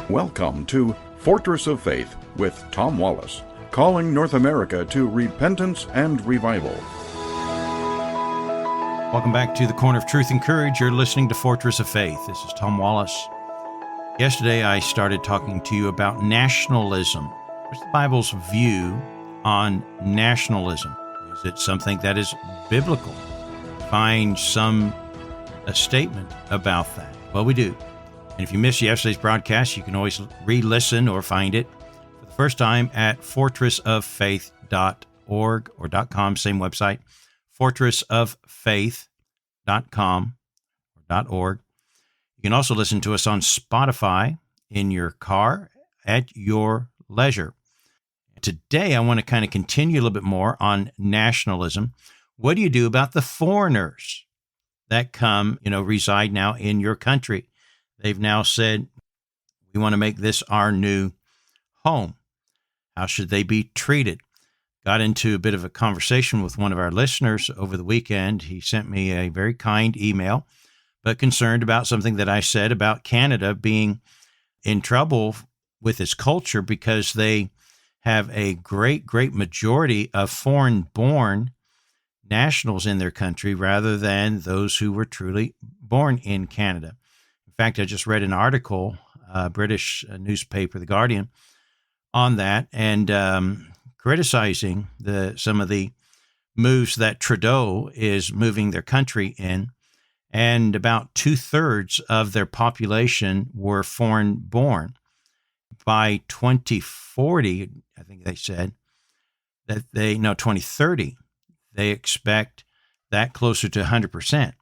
Welcome to Fortress of Faith with Tom Wallace, calling North America to repentance and revival. Welcome back to the Corner of Truth and Courage. You're listening to Fortress of Faith. This is Tom Wallace. Yesterday, I started talking to you about nationalism. What's the Bible's view on nationalism? Is it something that is biblical? Find a statement about that. Well, we do. And if you missed yesterday's broadcast, you can always re-listen or find it for the first time at fortressoffaith.org or .com, same website, fortressoffaith.com or .org. You can also listen to us on Spotify in your car at your leisure. Today, I want to kind of continue a little bit more on nationalism. What do you do about the foreigners that come, reside now in your country? They've now said, we want to make this our new home. How should they be treated? Got into a bit of a conversation with one of our listeners over the weekend. He sent me a very kind email, but concerned about something that I said about Canada being in trouble with its culture because they have a great, great majority of foreign-born nationals in their country rather than those who were truly born in Canada. In fact, I just read an article, British newspaper, The Guardian, on that, and criticizing some of the moves that Trudeau is moving their country in, and about 2/3 of their population were foreign-born. By 2040, I think they said, 2030, they expect that closer to 100%.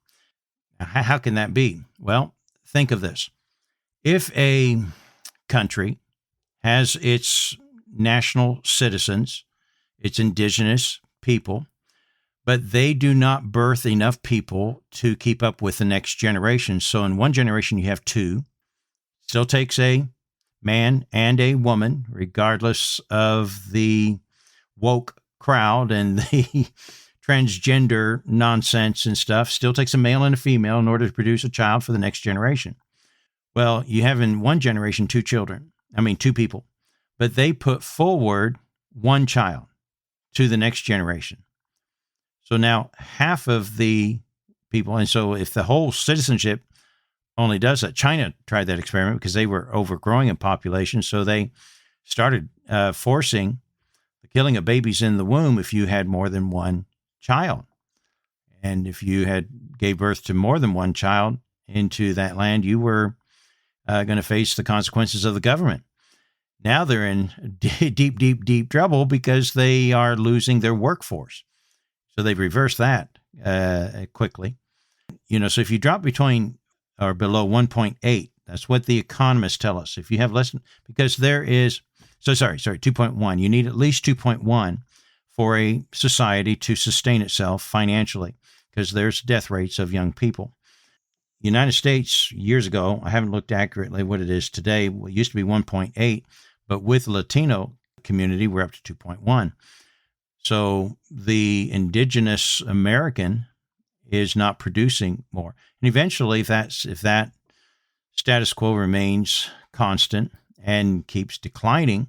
Now, how can that be? Well, think of this. If a country has its national citizens, its indigenous people, but they do not birth enough people to keep up with the next generation. So in one generation, you have two. Still takes a man and a woman, regardless of the woke crowd and the transgender nonsense and stuff. Still takes a male and a female in order to produce a child for the next generation. Well, you have in one generation two people, but they put forward one child to the next generation. So now half of the people, and so if the whole citizenship only does that, China tried that experiment because they were overgrowing in population, so they started forcing the killing of babies in the womb if you had more than one child. And if you gave birth to more than one child into that land, you were going to face the consequences of the government. Now they're in deep, deep, deep trouble because they are losing their workforce. So they've reversed that quickly. So if you drop between or below 1.8, that's what the economists tell us. If you have less, because there is, 2.1. You need at least 2.1 for a society to sustain itself financially, because there's death rates of young people. United States, years ago, I haven't looked accurately what it is today. It used to be 1.8, but with the Latino community, we're up to 2.1. So the indigenous American is not producing more. And eventually, if that status quo remains constant and keeps declining,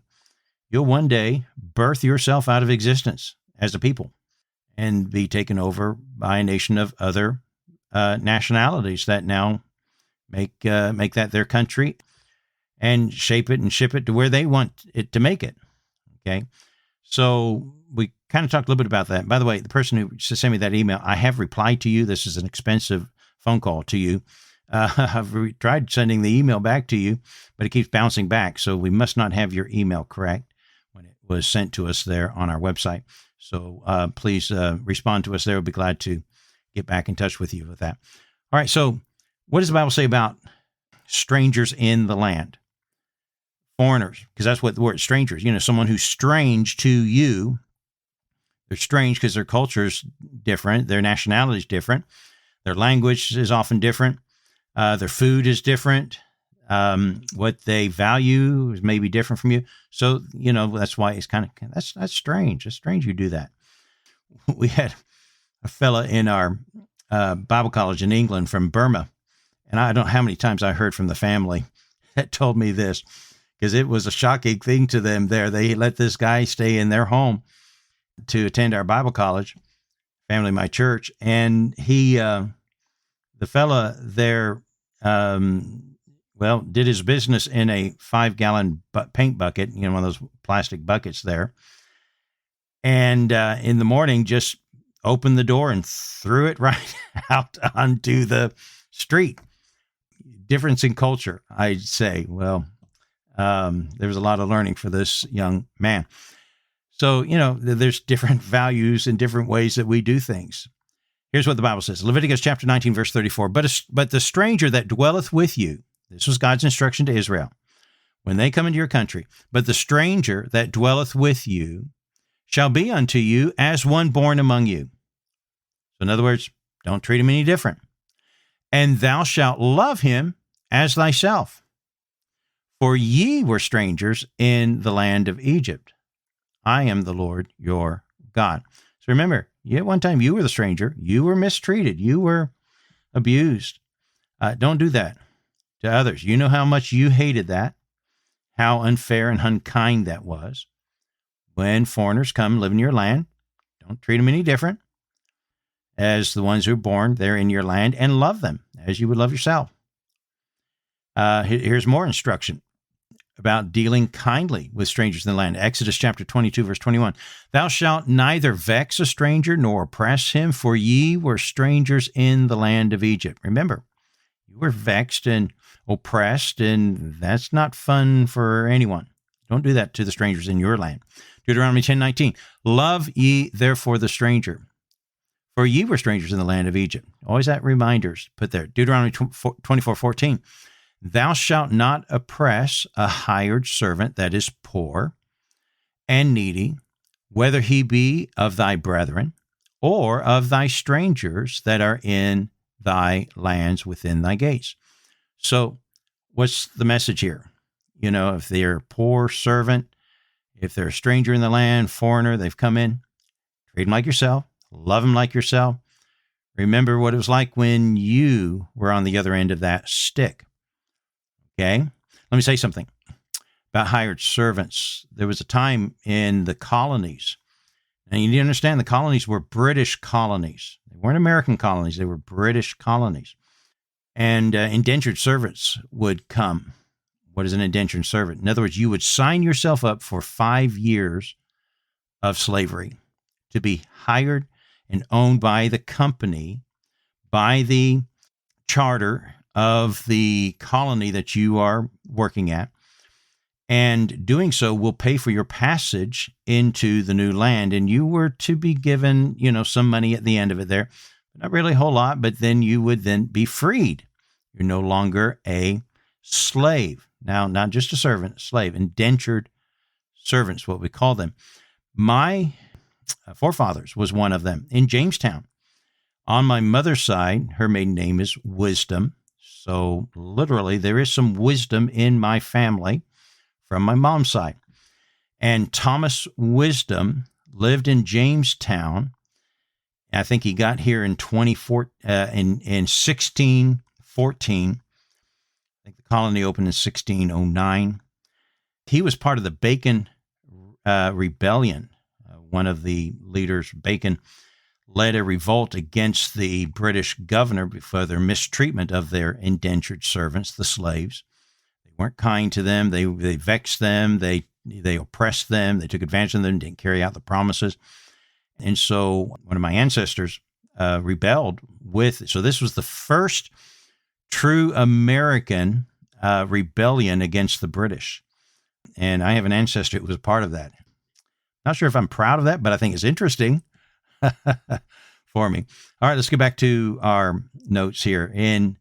you'll one day birth yourself out of existence as a people and be taken over by a nation of other nationalities that now make that their country and shape it and ship it to where they want it to make it. Okay, so we kind of talked a little bit about that. By the way, the person who sent me that email, I have replied to you. This is an expensive phone call to you. I've tried sending the email back to you, but it keeps bouncing back. So we must not have your email correct when it was sent to us there on our website. So please respond to us there. We'll be glad to get back in touch with you with that. All right. So what does the Bible say about strangers in the land? Foreigners, because that's what the word strangers, someone who's strange to you. They're strange because their culture is different. Their nationality is different. Their language is often different. Their food is different. What they value is maybe different from you. So, that's why it's kind of, that's strange. It's strange you do that. We had a fella in our Bible college in England from Burma. And I don't know how many times I heard from the family that told me this, because it was a shocking thing to them there. They let this guy stay in their home to attend our Bible college, family, my church. And the fella there, did his business in a 5-gallon paint bucket, one of those plastic buckets there. And in the morning, just opened the door and threw it right out onto the street. Difference in culture, I'd say. Well, there was a lot of learning for this young man. So, there's different values and different ways that we do things. Here's what the Bible says. Leviticus chapter 19, verse 34. But the stranger that dwelleth with you, this was God's instruction to Israel, when they come into your country, but the stranger that dwelleth with you shall be unto you as one born among you. So in other words, don't treat him any different. And thou shalt love him as thyself. For ye were strangers in the land of Egypt. I am the Lord your God. So remember, at one time you were the stranger. You were mistreated. You were abused. Don't do that to others. You know how much you hated that, how unfair and unkind that was. When foreigners come live in your land, don't treat them any different as the ones who are born there in your land, and love them as you would love yourself. Here's more instruction about dealing kindly with strangers in the land. Exodus chapter 22, verse 21. Thou shalt neither vex a stranger nor oppress him, for ye were strangers in the land of Egypt. Remember, you were vexed and oppressed, and that's not fun for anyone. Don't do that to the strangers in your land. Deuteronomy 10:19. Love ye therefore the stranger, for ye were strangers in the land of Egypt. Always that reminders put there. Deuteronomy 24:14. Thou shalt not oppress a hired servant that is poor and needy, whether he be of thy brethren or of thy strangers that are in thy lands within thy gates. So what's the message here? If they're a poor servant, if they're a stranger in the land, foreigner, they've come in, treat them like yourself, love them like yourself. Remember what it was like when you were on the other end of that stick. Okay, let me say something about hired servants. There was a time in the colonies, and you need to understand the colonies were British colonies. They weren't American colonies. They were British colonies. And indentured servants would come. What is an indentured servant? In other words, you would sign yourself up for 5 years of slavery to be hired and owned by the company, by the charter of the colony that you are working at, and doing so will pay for your passage into the new land. And you were to be given, some money at the end of it there, not really a whole lot, but then you would then be freed. You're no longer a slave. Now, not just a servant, a slave, indentured servants, what we call them. My forefathers was one of them in Jamestown. On my mother's side, her maiden name is Wisdom. So literally, there is some wisdom in my family from my mom's side. And Thomas Wisdom lived in Jamestown. I think he got here in 1614. I think the colony opened in 1609. He was part of the Bacon Rebellion. One of the leaders, Bacon, led a revolt against the British governor for their mistreatment of their indentured servants, the slaves. They weren't kind to them. They vexed them. They oppressed them. They took advantage of them, didn't carry out the promises. And so one of my ancestors rebelled with, so this was the first true American rebellion against the British. And I have an ancestor who was a part of that. Not sure if I'm proud of that, but I think it's interesting. For me. All right, let's get back to our notes here. In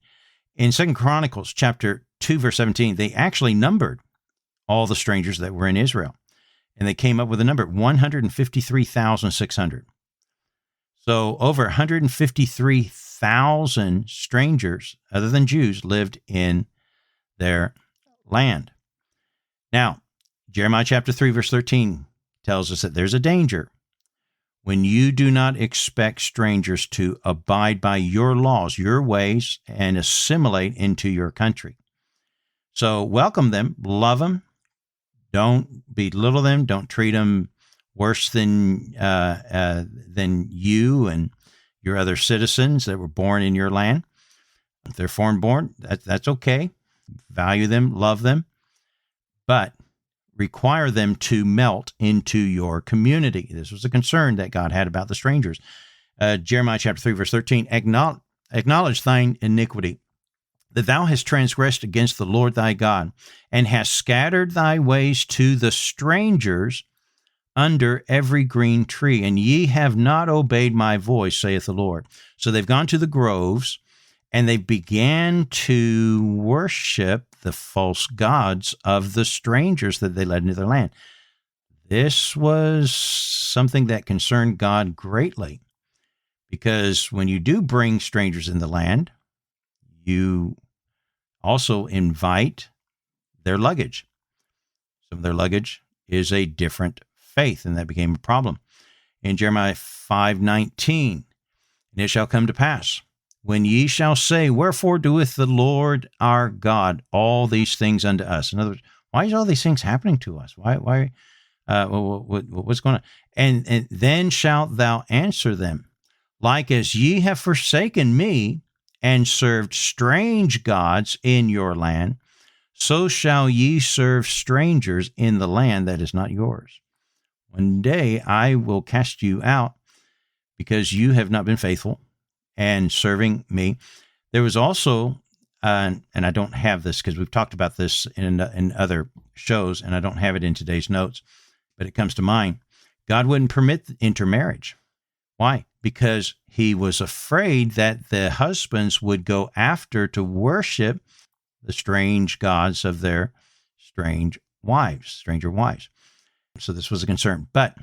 2 Chronicles chapter 2, verse 17, they actually numbered all the strangers that were in Israel. And they came up with a number, 153,600. So over 153,000 strangers, other than Jews, lived in their land. Now, Jeremiah chapter 3, verse 13 tells us that there's a danger when you do not expect strangers to abide by your laws, your ways, and assimilate into your country. So welcome them, love them, don't belittle them, don't treat them worse than you and your other citizens that were born in your land. If they're foreign born, that's okay. Value them, love them, but require them to melt into your community. This was a concern that God had about the strangers. Jeremiah chapter 3, verse 13, acknowledge thine iniquity, that thou hast transgressed against the Lord thy God, and hast scattered thy ways to the strangers under every green tree, and ye have not obeyed my voice, saith the Lord. So they've gone to the groves, and they began to worship the false gods of the strangers that they led into their land. This was something that concerned God greatly, because when you do bring strangers in the land, you also invite their luggage. Some of their luggage is a different faith, and that became a problem. In Jeremiah 5:19, and it shall come to pass, when ye shall say, wherefore doeth the Lord our God all these things unto us? In other words, why is all these things happening to us? What's going on? And then shalt thou answer them, like as ye have forsaken me, and served strange gods in your land, so shall ye serve strangers in the land that is not yours. One day I will cast you out, because you have not been faithful and serving me. There was also, and I don't have this because we've talked about this in other shows, and I don't have it in today's notes, but it comes to mind. God wouldn't permit intermarriage. Why? Because he was afraid that the husbands would go after to worship the strange gods of their stranger wives. So this was a concern. But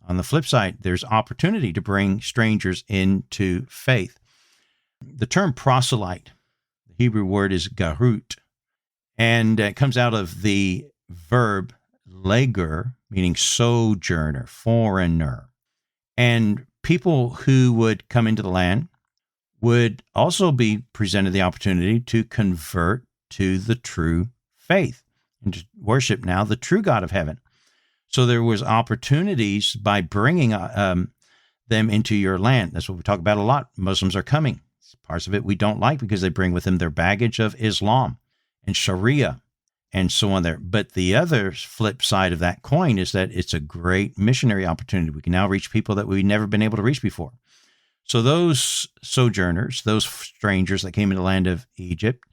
on the flip side, there's opportunity to bring strangers into faith. The term proselyte, the Hebrew word is garut, and it comes out of the verb leger, meaning sojourner, foreigner. And people who would come into the land would also be presented the opportunity to convert to the true faith and to worship now the true God of heaven. So there was opportunities by bringing them into your land. That's what we talk about a lot. Muslims are coming. Parts of it we don't like because they bring with them their baggage of Islam and Sharia and so on there. But the other flip side of that coin is that it's a great missionary opportunity. We can now reach people that we've never been able to reach before. So those sojourners, those strangers that came into the land of Egypt,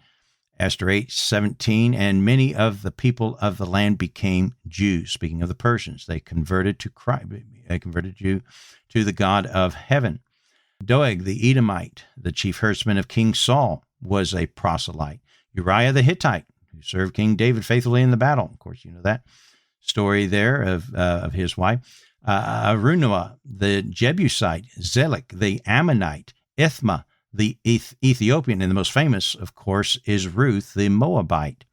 Esther 8:17, and many of the people of the land became Jews. Speaking of the Persians, they converted to Christ. They converted you to the God of heaven. Doeg the Edomite, the chief herdsman of King Saul, was a proselyte. Uriah the Hittite, who served King David faithfully in the battle. Of course, you know that story there of his wife. Arunoah the Jebusite, Zelek the Ammonite, Ithma the Ethiopian, and the most famous, of course, is Ruth the Moabite,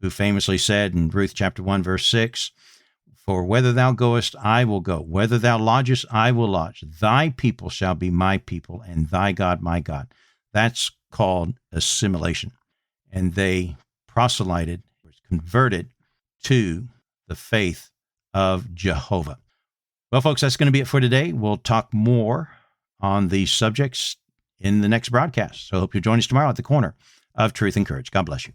who famously said in Ruth chapter 1, verse 6, for whether thou goest, I will go. Whether thou lodgest, I will lodge. Thy people shall be my people, and thy God my God. That's called assimilation. And they proselyted, converted to the faith of Jehovah. Well, folks, that's going to be it for today. We'll talk more on these subjects in the next broadcast. So I hope you'll join us tomorrow at the corner of Truth and Courage. God bless you.